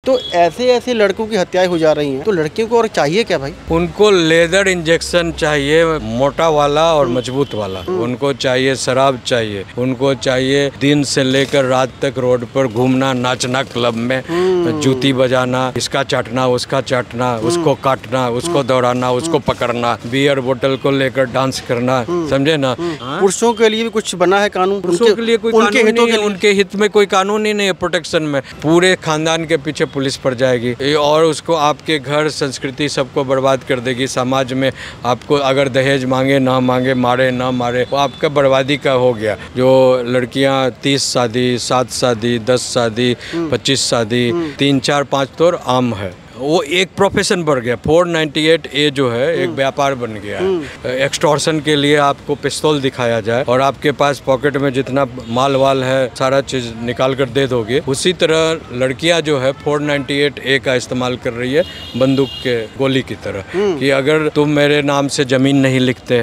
तो ऐसे ऐसे लड़कों की हत्याएं हो जा रही हैं, तो लड़कियों को और चाहिए क्या भाई? उनको लेदर इंजेक्शन चाहिए, मोटा वाला और मजबूत वाला। उनको चाहिए शराब चाहिए, उनको चाहिए दिन से लेकर रात तक रोड पर घूमना, नाचना क्लब में, जूती बजाना, इसका चाटना उसका चाटना, उसको काटना, उसको दौड़ाना, उसको पकड़ना, बियर बोतल को लेकर डांस करना, समझे ना। पुरुषों के लिए भी कुछ बना है कानून? पुरुषों के लिए कोई कानून नहीं है, उनके हित में कोई कानून ही नहीं है प्रोटेक्शन में। पूरे खानदान के पीछे पुलिस पड़ जाएगी और उसको आपके घर, संस्कृति सबको बर्बाद कर देगी। समाज में आपको अगर दहेज मांगे ना मांगे, मारे ना मारे, वो आपका बर्बादी का हो गया। जो लड़कियां 30 शादी, 7 शादी, 10 शादी, 25 शादी, 3, 4, 5 तो आम है। वो एक प्रोफेशन बढ़ गया। 498A जो है एक व्यापार बन गया है। एक्सटॉर्शन के लिए आपको पिस्तौल दिखाया जाए और आपके पास पॉकेट में जितना माल वाल है सारा चीज निकाल कर दे दोगे। उसी तरह लड़कियां जो है 498A का इस्तेमाल कर रही है बंदूक के गोली की तरह, कि अगर तुम मेरे नाम से जमीन नहीं लिखते,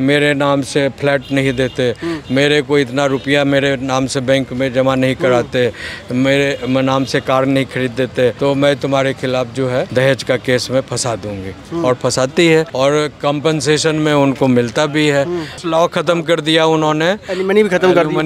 मेरे नाम से फ्लैट नहीं देते, मेरे को इतना रुपया मेरे नाम से बैंक में जमा नहीं कराते, मेरे नाम से कार नहीं खरीद देते, तो मैं तुम्हारे खिलाफ जो है दहेज का केस में फंसा दूंगी। और फंसाती है और कंपनसेशन में उनको मिलता भी है। लॉ खत्म कर दिया उन्होंने, मनी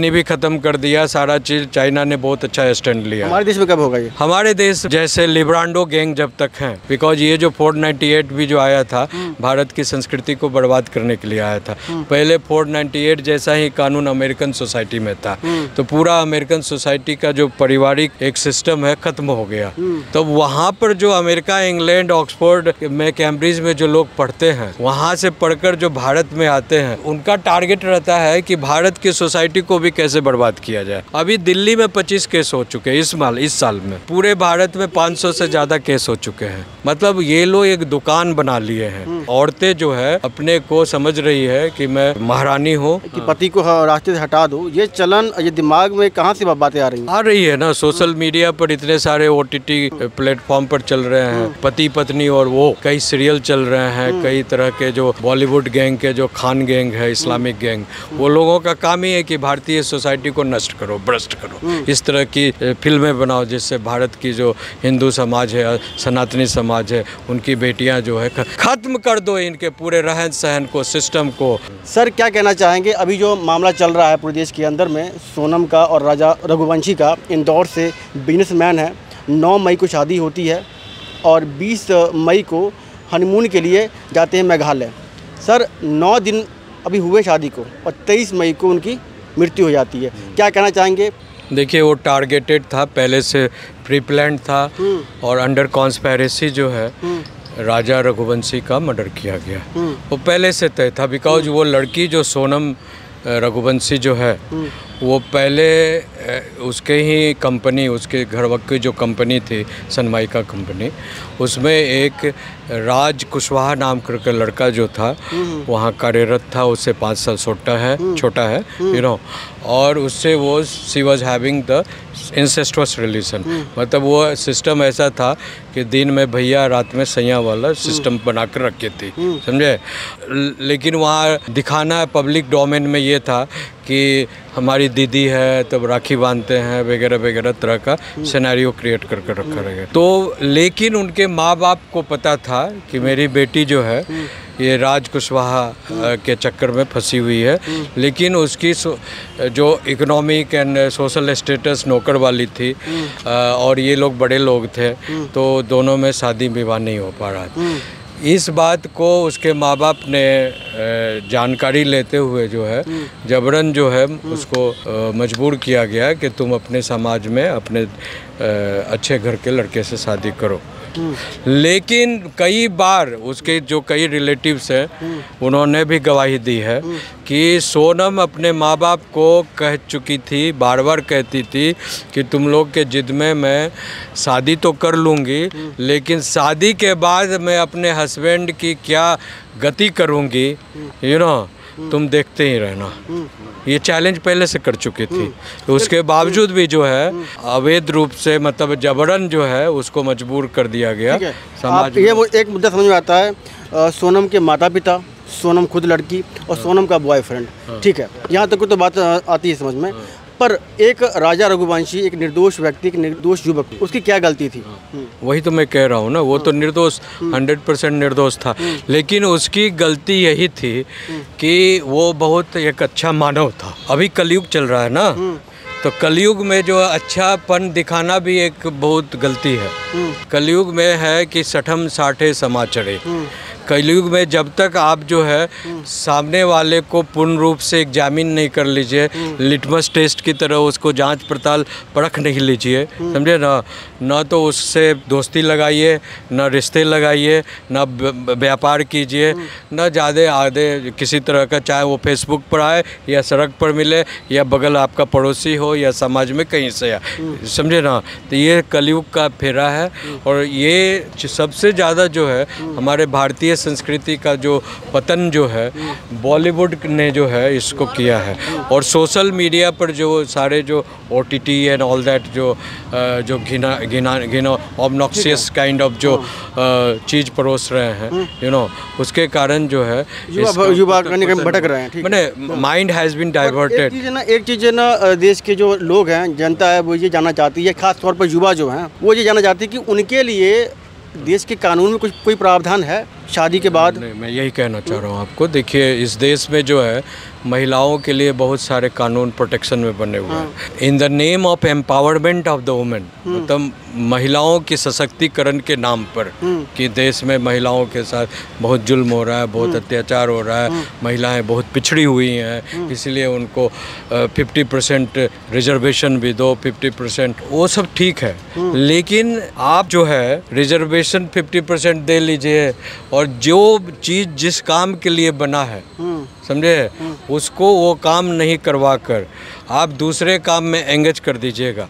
भी खत्म कर दिया। सारा चीज चाइना ने बहुत अच्छा स्टैंड लिया। हमारे देश में कब होगा ये? हमारे देश जैसे लिब्रांडो गैंग जब तक है, बिकॉज ये जो 498 भी जो आया था भारत की संस्कृति को बर्बाद करने के लिए आया था। पहले 498 जैसा ही कानून अमेरिकन सोसाइटी में था, तो पूरा अमेरिकन सोसाइटी का जो पारिवारिक एक सिस्टम है खत्म हो गया। तो वहाँ पर जो अमेरिका, इंग्लैंड, ऑक्सफोर्ड में, कैम्ब्रिज में जो लोग पढ़ते हैं, वहाँ से पढ़कर जो भारत में आते हैं, उनका टारगेट रहता है कि भारत की सोसाइटी को भी कैसे बर्बाद किया जाए। अभी दिल्ली में 25 केस हो चुके हैं इस साल में। पूरे भारत में 500 से ज़्यादा केस हो चुके हैं। मतलब ये लोग एक दुकान बना लिए हैं। औरतें जो है अपने को समझ रही है कि मैं महारानी हूँ, कि पति को रास्ते से हटा दो। ये चलन, ये दिमाग में कहाँ से बातें आ रही है ना। सोशल मीडिया पर इतने सारे OTT प्लेटफॉर्म पर चल रहे हैं, पति पत्नी, और वो कई सीरियल चल रहे हैं, कई तरह के जो बॉलीवुड गैंग के जो खान गैंग है, इस्लामिक गैंग, वो लोगों का काम ही है कि भारतीय सोसाइटी को नष्ट करो, भ्रष्ट करो। इस तरह की फिल्में बनाओ जिससे भारत की जो हिंदू समाज है, सनातनी समाज है, उनकी बेटियां जो है खत्म कर दो इनके पूरे रहन सहन को, सिस्टम को। सर क्या कहना चाहेंगे? अभी जो मामला चल रहा है पूरे देश के अंदर में, सोनम का और राजा रघुवंशी का, इंदौर से बिजनेसमैन है, 9 मई को शादी होती है और 20 मई को हनीमून के लिए जाते हैं मेघालय। सर 9 दिन अभी हुए शादी को और 23 मई को उनकी मृत्यु हो जाती है। क्या कहना चाहेंगे? देखिए, वो टारगेटेड था, पहले से प्री प्लान्ड था और अंडर कॉन्स्पिरेसी जो है राजा रघुवंशी का मर्डर किया गया। वो पहले से तय था, बिकॉज वो लड़की जो सोनम रघुवंशी जो है, वो पहले उसके ही कंपनी, उसके घर वक्त की जो कंपनी थी सनमाइका कंपनी, उसमें एक राज कुशवाहा नाम करके लड़का जो था वहाँ कार्यरत था। उससे 5 साल छोटा है यू नो, और उससे वो she was having the incestuous relation. मतलब वो सिस्टम ऐसा था कि दिन में भैया, रात में सैया वाला सिस्टम बना कर रखी थी, समझे। लेकिन वहाँ दिखाना है पब्लिक डोमेन में ये था कि हमारी दीदी है, तब राखी बांधते हैं वगैरह वगैरह तरह का सिनेरियो क्रिएट करके रखा रहेगा। तो लेकिन उनके माँ बाप को पता था कि मेरी बेटी जो है ये राज कुशवाहा के चक्कर में फंसी हुई है, लेकिन उसकी जो इकोनॉमिक एंड सोशल स्टेटस नौकर वाली थी और ये लोग बड़े लोग थे, तो दोनों में शादी विवाह नहीं हो पा रहा था। इस बात को उसके माँ बाप ने जानकारी लेते हुए जो है जबरन जो है उसको मजबूर किया गया कि तुम अपने समाज में अपने अच्छे घर के लड़के से शादी करो। लेकिन कई बार उसके जो कई रिलेटिव्स हैं उन्होंने भी गवाही दी है कि सोनम अपने माँ बाप को कह चुकी थी, बार बार कहती थी कि तुम लोग के जिद में मैं शादी तो कर लूँगी, लेकिन शादी के बाद मैं अपने हस्बैंड की क्या गति करूँगी, यू नो, तुम देखते ही रहना। ये चैलेंज पहले से कर चुकी थी। तो उसके बावजूद भी जो है अवैध रूप से, मतलब जबरन जो है उसको मजबूर कर दिया गया समाज। ये एक मुद्दा समझ में आता है, सोनम के माता पिता, सोनम खुद लड़की और सोनम का बॉयफ्रेंड, ठीक है, यहाँ तक तो बात आती है समझ में। पर एक राजा रघुवंशी, एक निर्दोष व्यक्ति, एक निर्दोष युवक, उसकी क्या गलती थी? वही तो मैं कह रहा हूँ ना, वो तो निर्दोष 100% निर्दोष था, लेकिन उसकी गलती यही थी कि वो बहुत एक अच्छा मानव था। अभी कलयुग चल रहा है ना, तो कलयुग में जो अच्छापन दिखाना भी एक बहुत गलती है। कलयुग में है कि सठम साठे समा चढ़े। कलयुग में जब तक आप जो है सामने वाले को पूर्ण रूप से एग्जामिन नहीं कर लीजिए, लिटमस टेस्ट की तरह उसको जांच पड़ताल परख नहीं लीजिए, समझे ना, ना तो उससे दोस्ती लगाइए, ना रिश्ते लगाइए, ना व्यापार कीजिए, ना ज़्यादा आधे किसी तरह का, चाहे वो फेसबुक पर आए या सड़क पर मिले या बगल आपका पड़ोसी हो या समाज में कहीं से आए, समझे ना। तो ये कलयुग का फेरा है, और ये सबसे ज़्यादा जो है हमारे भारतीय संस्कृति का जो पतन जो है बॉलीवुड ने जो है इसको किया है। और सोशल मीडिया पर जो सारे जो OTT एंड ऑल दैट जो घिना ऑब्नॉक्सियस काइंड ऑफ जो चीज़ परोस रहे हैं, उसके कारण जो है युवा भटक रहे हैं। मैंने माइंड हैज़ बीन डाइवर्टेड। एक चीज़ है ना, देश के जो लोग हैं, जनता है, वो ये जानना चाहती है, खास तौर पर युवा जो हैं वो ये जानना चाहती है कि उनके लिए देश के कानून में कोई प्रावधान है शादी के बाद? नहीं, मैं यही कहना चाह रहा हूँ आपको। देखिए, इस देश में जो है महिलाओं के लिए बहुत सारे कानून प्रोटेक्शन में बने हुए हैं in the name of empowerment of the women, मतलब महिलाओं के सशक्तिकरण के नाम पर, कि देश में महिलाओं के साथ बहुत जुल्म हो रहा है, बहुत अत्याचार हो रहा है, महिलाएं बहुत पिछड़ी हुई हैं, इसलिए उनको 50% रिजर्वेशन भी दो, 50%, वो सब ठीक है, लेकिन आप जो है रिजर्वेशन 50% दे लीजिए, और जो चीज़ जिस काम के लिए बना है, समझे, उसको वो काम नहीं करवा कर आप दूसरे काम में एंगेज कर दीजिएगा,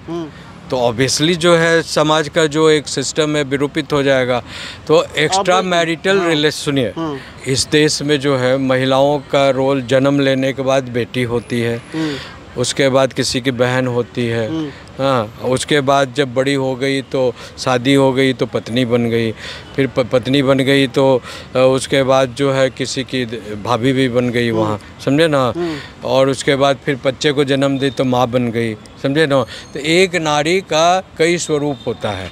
तो ऑब्वियसली जो है समाज का जो एक सिस्टम है विरूपित हो जाएगा। तो एक्स्ट्रा मैरिटल रिलेशन, सुनिए, इस देश में जो है महिलाओं का रोल जन्म लेने के बाद बेटी होती है, उसके बाद किसी की बहन होती है, हाँ, उसके बाद जब बड़ी हो गई तो शादी हो गई तो पत्नी बन गई, फिर पत्नी बन गई तो उसके बाद जो है किसी की भाभी भी बन गई वहाँ, समझे ना, और उसके बाद फिर बच्चे को जन्म दी तो माँ बन गई, समझे ना। तो एक नारी का कई स्वरूप होता है,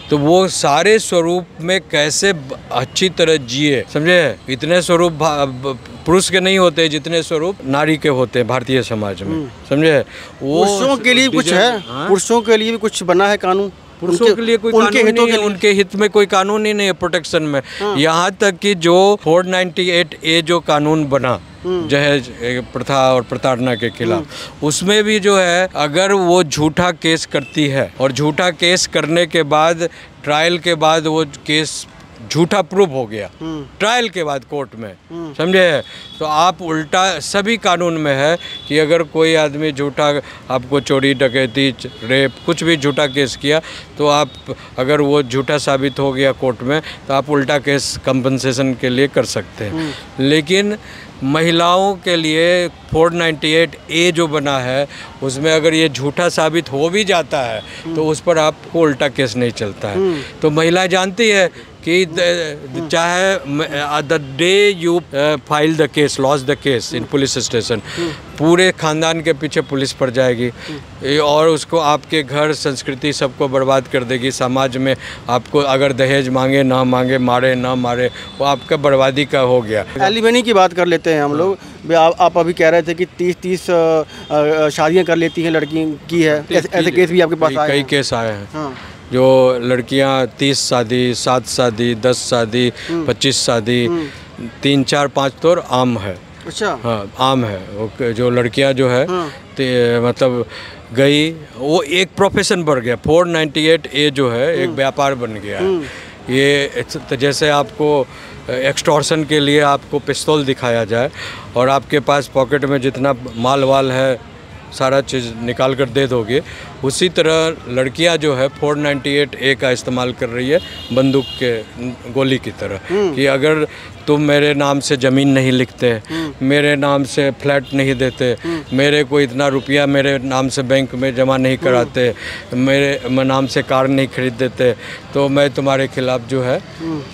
तो वो सारे स्वरूप में कैसे अच्छी तरह जिए, समझे। इतने स्वरूप पुरुष के नहीं होते जितने स्वरूप नारी के होते हैं भारतीय समाज में, समझे। वो पुरुषों के लिए कुछ है, पुरुषों के लिए भी कुछ बना है कानून? पुरुषों के लिए कोई कानून नहीं है, उनके हित में कोई कानून ही नहीं है प्रोटेक्शन में। यहाँ तक कि जो 498A जो कानून बना दहेज प्रथा और प्रताड़ना के खिलाफ, उसमें भी जो है अगर वो झूठा केस करती है और झूठा केस करने के बाद ट्रायल के बाद वो केस झूठा प्रूव हो गया ट्रायल के बाद कोर्ट में, समझे, तो आप उल्टा सभी कानून में है कि अगर कोई आदमी झूठा आपको चोरी डकैती रेप कुछ भी झूठा केस किया, तो आप अगर वो झूठा साबित हो गया कोर्ट में तो आप उल्टा केस कंपनसेशन के लिए कर सकते हैं। लेकिन महिलाओं के लिए 498A जो बना है उसमें अगर ये झूठा साबित हो भी जाता है तो उस पर आपको उल्टा केस नहीं चलता है। तो महिला जानती है कि चाहे the day you file the case, loss the case in police station, पूरे खानदान के पीछे पुलिस पड़ जाएगी और उसको आपके घर संस्कृति सबको बर्बाद कर देगी। समाज में आपको अगर दहेज मांगे ना मांगे, मारे ना मारे, वो आपका बर्बादी का हो गया। एलिमनी की बात कर लेते हैं हम लोग। आप अभी कह रहे थे कि 30 शादियाँ कर लेती हैं लड़की की है, ऐसे केस भी आपके पास आए? कई केस आए हैं जो लड़कियां 30 शादी, 7 शादी, 10 शादी, 25 शादी, 3, 4, 5 तो आम है। अच्छा, हाँ, आम है। जो लड़कियां जो है मतलब गई, वो एक प्रोफेशन बढ़ गया। 498A जो है एक व्यापार बन गया है। ये तो जैसे आपको एक्सटॉर्शन के लिए आपको पिस्तौल दिखाया जाए और आपके पास पॉकेट में जितना माल वाल है सारा चीज़ निकाल कर दे दोगे, उसी तरह लड़कियां जो है 498A का इस्तेमाल कर रही है बंदूक के गोली की तरह, कि अगर तुम मेरे नाम से ज़मीन नहीं लिखते, मेरे नाम से फ्लैट नहीं देते, मेरे को इतना रुपया मेरे नाम से बैंक में जमा नहीं कराते, मेरे नाम से कार नहीं खरीद देते, तो मैं तुम्हारे खिलाफ़ जो है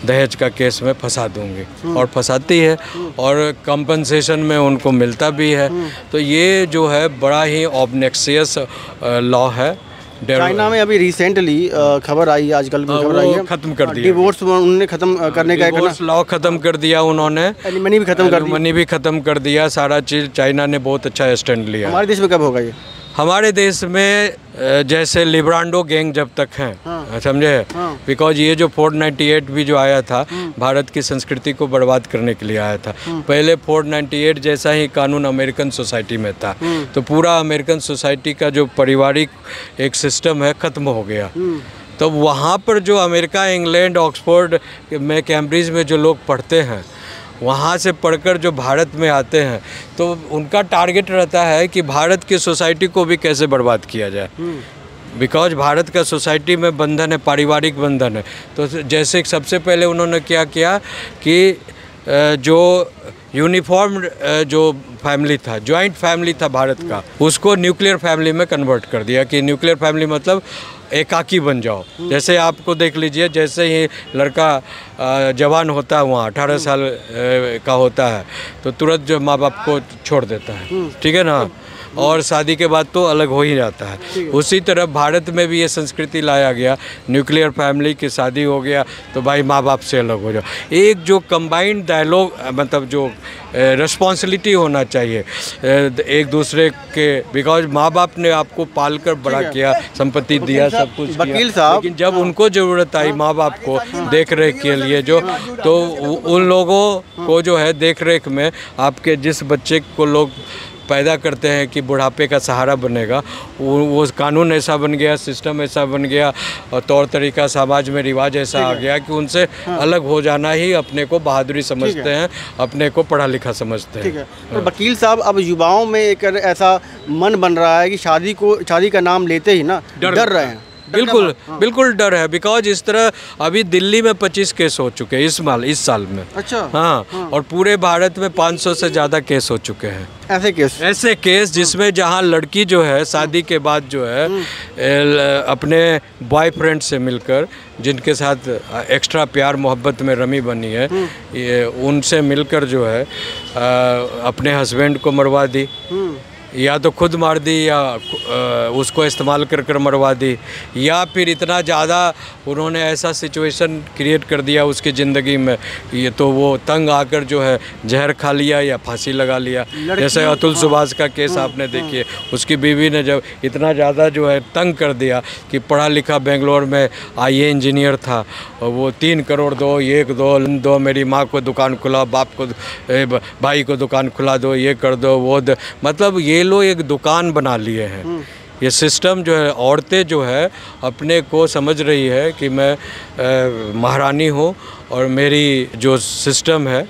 दहेज का केस में फंसा दूंगी। और फंसाती है और कंपनसेशन में उनको मिलता भी है। तो ये जो है बड़ा ही ऑब्नेक्सियस लॉ है। चाइना में अभी रिसेंटली खबर आई, आजकल की खबर आई है, खत्म कर दिया डिवोर्स उन्होंने खत्म करने का, डिवोर्स लॉ खत्म कर दिया उन्होंने, एलिमनी भी खत्म कर दी, मनी भी खत्म कर दिया, सारा चीज़ चाइना ने बहुत अच्छा स्टैंड लिया। हमारे देश में कब होगा ये? हमारे देश में जैसे लिब्रांडो गैंग जब तक हैं, समझे, बिकॉज ये जो 498 भी जो आया था भारत की संस्कृति को बर्बाद करने के लिए आया था। पहले 498 जैसा ही कानून अमेरिकन सोसाइटी में था, तो पूरा अमेरिकन सोसाइटी का जो पारिवारिक एक सिस्टम है ख़त्म हो गया। तो वहाँ पर जो अमेरिका, इंग्लैंड, ऑक्सफोर्ड में, कैम्ब्रिज में जो लोग पढ़ते हैं, वहाँ से पढ़कर जो भारत में आते हैं, तो उनका टारगेट रहता है कि भारत की सोसाइटी को भी कैसे बर्बाद किया जाए। बिकॉज भारत का सोसाइटी में बंधन है, पारिवारिक बंधन है। तो जैसे सबसे पहले उन्होंने क्या किया कि जो यूनिफॉर्म जो फैमिली था, जॉइंट फैमिली था भारत का, उसको न्यूक्लियर फैमिली में कन्वर्ट कर दिया। कि न्यूक्लियर फैमिली मतलब एकाकी बन जाओ। जैसे आपको देख लीजिए, जैसे ही लड़का जवान होता है, वहाँ 18 साल का होता है, तो तुरंत जो माँ बाप को छोड़ देता है, ठीक है ना, और शादी के बाद तो अलग हो ही जाता है। उसी तरह भारत में भी ये संस्कृति लाया गया, न्यूक्लियर फैमिली की शादी हो गया तो भाई माँ बाप से अलग हो जाओ। एक जो कंबाइंड डायलॉग, मतलब जो रिस्पॉन्सिबिलिटी होना चाहिए एक दूसरे के, बिकॉज माँ बाप ने आपको पालकर बड़ा किया, संपत्ति दिया, सब कुछ किया, लेकिन जब उनको ज़रूरत आई माँ बाप को देख रेख के लिए, जो तो उन लोगों को जो है देख रेख में आपके जिस बच्चे को लोग पैदा करते हैं कि बुढ़ापे का सहारा बनेगा, वो कानून ऐसा बन गया, सिस्टम ऐसा बन गया, और तौर तरीका समाज में रिवाज ऐसा आ गया कि उनसे अलग हो जाना ही अपने को बहादुरी समझते हैं, अपने को पढ़ा लिखा समझते हैं। ठीक है। तो वकील साहब, अब युवाओं में एक ऐसा मन बन रहा है कि शादी का नाम लेते ही ना डर रहे हैं। बिल्कुल बिल्कुल डर है। बिकॉज इस तरह अभी दिल्ली में 25 केस हो चुके हैं इस साल में। अच्छा। हाँ, और पूरे भारत में 500 से ज़्यादा केस हो चुके हैं। ऐसे केस जिसमें जहाँ लड़की जो है शादी के बाद जो है अपने बॉयफ्रेंड से मिलकर, जिनके साथ एक्स्ट्रा प्यार मोहब्बत में रमी बनी है, ये उनसे मिलकर जो है अपने हस्बैंड को मरवा दी, या तो खुद मार दी, या उसको इस्तेमाल कर मरवा दी, या फिर इतना ज़्यादा उन्होंने ऐसा सिचुएशन क्रिएट कर दिया उसकी ज़िंदगी में, ये तो वो तंग आकर जो है जहर खा लिया या फांसी लगा लिया। जैसे अतुल सुभाष का केस आपने देखिए, उसकी बीवी ने जब इतना ज़्यादा जो है तंग कर दिया कि पढ़ा लिखा बेंगलोर में IA इंजीनियर था, और वो 3 करोड़ दो, 1 दो, मेरी माँ को दुकान खुला, बाप को, भाई को दुकान खुला दो, ये कर दो, वो मतलब ये लोग एक दुकान बना लिए हैं। ये सिस्टम जो है, औरतें जो है अपने को समझ रही है कि मैं महारानी हूँ, और मेरी जो सिस्टम है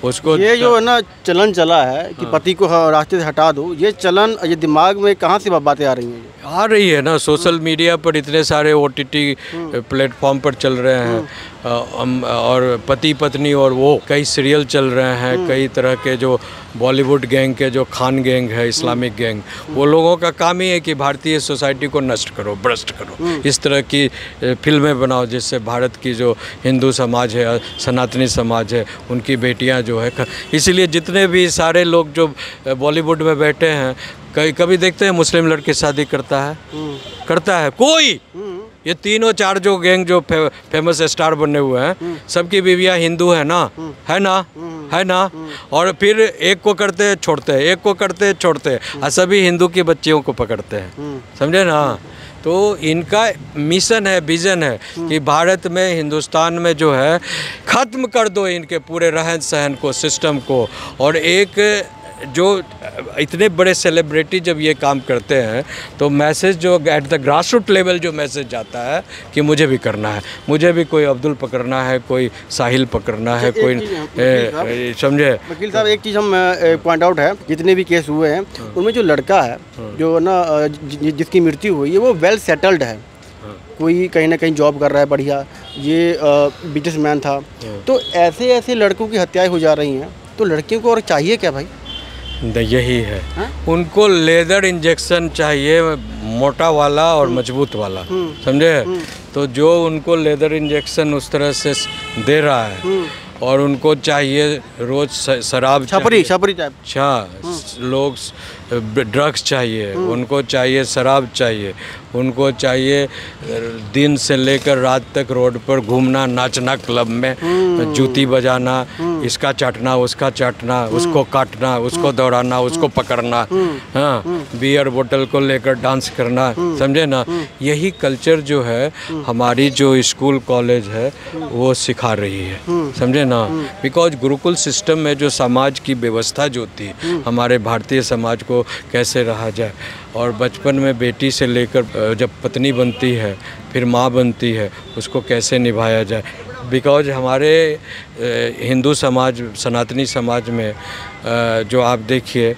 उसको, ये जो है ना चलन चला है कि पति को रास्ते से हटा दो, ये चलन, ये दिमाग में कहाँ से बातें आ रही हैं? आ रही है ना, सोशल मीडिया पर इतने सारे OTT प्लेटफॉर्म पर चल रहे हैं, और पति पत्नी, और वो कई सीरियल चल रहे हैं, कई तरह के जो बॉलीवुड गैंग के, जो खान गैंग है, इस्लामिक गैंग, वो लोगों का काम ही है कि भारतीय सोसाइटी को नष्ट करो, भ्रष्ट करो, इस तरह की फिल्में बनाओ जिससे भारत की जो हिंदू समाज है, सनातनी समाज है, उनकी बेटियां जो है, इसीलिए जितने भी सारे लोग जो बॉलीवुड में बैठे हैं, कभी देखते हैं मुस्लिम लड़के शादी करता है कोई? ये 3-4 जो गैंग जो फेमस स्टार बने हुए हैं, सबकी बीवियां हिंदू है ना, है ना, और फिर एक को करते हैं छोड़ते हैं, एक को करते हैं छोड़ते हैं, और सभी हिंदू की बच्चियों को पकड़ते हैं, समझे ना। तो इनका मिशन है, विज़न है कि भारत में, हिंदुस्तान में जो है ख़त्म कर दो इनके पूरे रहन सहन को, सिस्टम को, और एक जो इतने बड़े सेलिब्रिटी जब ये काम करते हैं तो मैसेज जो at the grass root level जो मैसेज जाता है कि मुझे भी करना है, मुझे भी कोई अब्दुल पकड़ना है, कोई साहिल पकड़ना है, कोई समझे। वकील साहब एक चीज़ हम पॉइंट आउट है, जितने भी केस हुए हैं उनमें जो लड़का है जो ना जिसकी मृत्यु हुई है वो वेल सेटल्ड है, कोई कहीं ना कहीं जॉब कर रहा है बढ़िया, ये बिजनेसमैन था। तो ऐसे ऐसे लड़कों की हत्याएं हो जा रही हैं, तो लड़कियों को और चाहिए क्या भाई? यही है, उनको लेदर इंजेक्शन चाहिए, मोटा वाला और मजबूत वाला, समझे। तो जो उनको लेदर इंजेक्शन उस तरह से दे रहा है और उनको चाहिए रोज शराब, छपरी टाइप, अच्छा लोग ड्रग्स चाहिए, उनको चाहिए शराब चाहिए, उनको चाहिए दिन से लेकर रात तक रोड पर घूमना, नाचना क्लब में, जूती बजाना, इसका चाटना उसका चाटना, उसको काटना, उसको दौड़ाना, उसको पकड़ना, हाँ, बियर बोतल को लेकर डांस करना, समझे ना। यही कल्चर जो है हमारी जो स्कूल कॉलेज है वो सिखा रही है, समझे ना। बिकॉज गुरुकुल सिस्टम में जो समाज की व्यवस्था जो थी, हमारे भारतीय समाज को कैसे रहा जाए, और बचपन में बेटी से लेकर जब पत्नी बनती है फिर माँ बनती है, उसको कैसे निभाया जाए। बिकॉज हमारे हिंदू समाज, सनातनी समाज में जो आप देखिए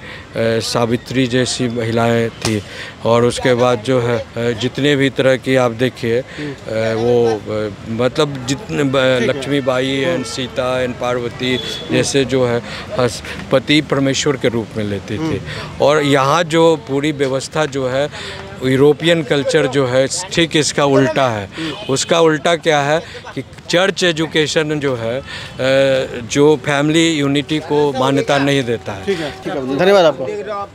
सावित्री जैसी महिलाएं थी, और उसके बाद जो है जितने भी तरह की आप देखिए वो मतलब जितने लक्ष्मीबाई एंड सीता एंड पार्वती जैसे जो है पति परमेश्वर के रूप में लेती थी। और यहाँ जो पूरी व्यवस्था जो है यूरोपियन कल्चर जो है ठीक इसका उल्टा है। उसका उल्टा क्या है कि चर्च एजुकेशन जो है जो फैमिली यूनिटी को मान्यता नहीं देता है। ठीक है, धन्यवाद आपका।